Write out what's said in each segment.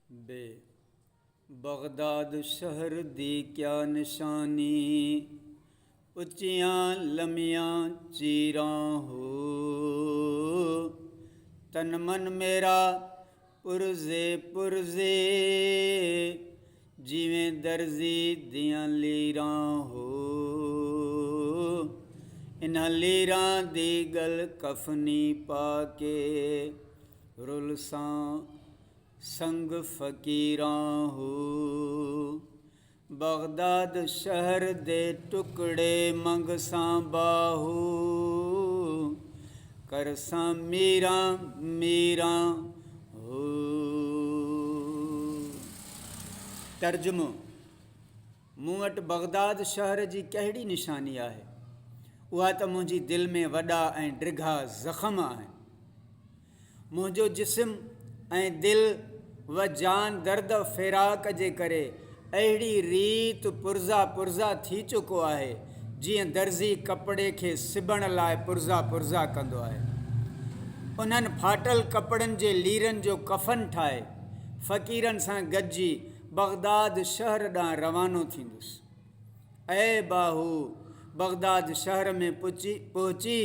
बे बगदाद शहर दी क्या निशानी, उच्चियां लमियां चीरां हो। तन मन मेरा पुरजे पुरजे, जिवें दर्जी दियां लीरां हो। इन्हां लीरां दी गल कफनी पा के, रुलसां संग फकीरां हो। बगदाद शहर दे टुकड़े मंगसां बाहू, करसां मीरां मीरां हो। तर्जुमो, मूं वटि बगदाद शहर जी कहिड़ी निशानी आहे? उहा त मुंहिंजी दिलि में वॾा ऐं ड्रिघा ज़ख़्म आहिनि। मुंहिंजो जिस्म ऐं दिलि व जान दर्द फ़िराक जे करे अहिड़ी रीत पुरज़ा पुरज़ा थी चुको आहे, जीअं दर्ज़ी कपिड़े खे सिबण लाइ पुरज़ा पुरज़ा कंदो आहे। उन्हनि फाटल कपिड़नि जे लीरनि जो कफ़न ठाहे फ़क़ीरनि सां गॾिजी बगदाद शहर ॾांहुं रवानो थींदुसि। ऐं बाहू बगदाद शहर में पहुची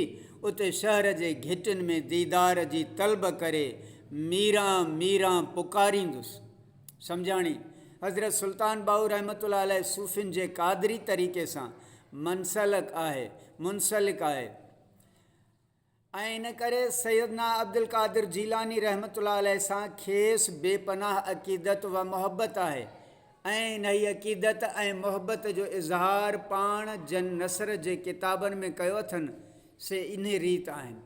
उते शहर जे घिटियुनि में दीदार जी तलब करे मीरां मीरां पुकारींदुसि। सम्झाणी, हज़रत सुल्तान बाहू रहमतुल्लाह अलैह सूफ़ियुनि जे क़ादरी तरीक़े सां मुंसलिक आहे ऐं इन करे सैयदना अब्दुल क़ादिर जीलानी रहमतुल्लाह अलैह सां खेसि बेपनाह अक़ीदत व मोहब्बत आहे। ऐं इन ई अक़ीदत ऐं मोहब्बत जो इज़हार पाण जन नसर जे किताबनि में कयो अथनि से इन रीत आहिनि।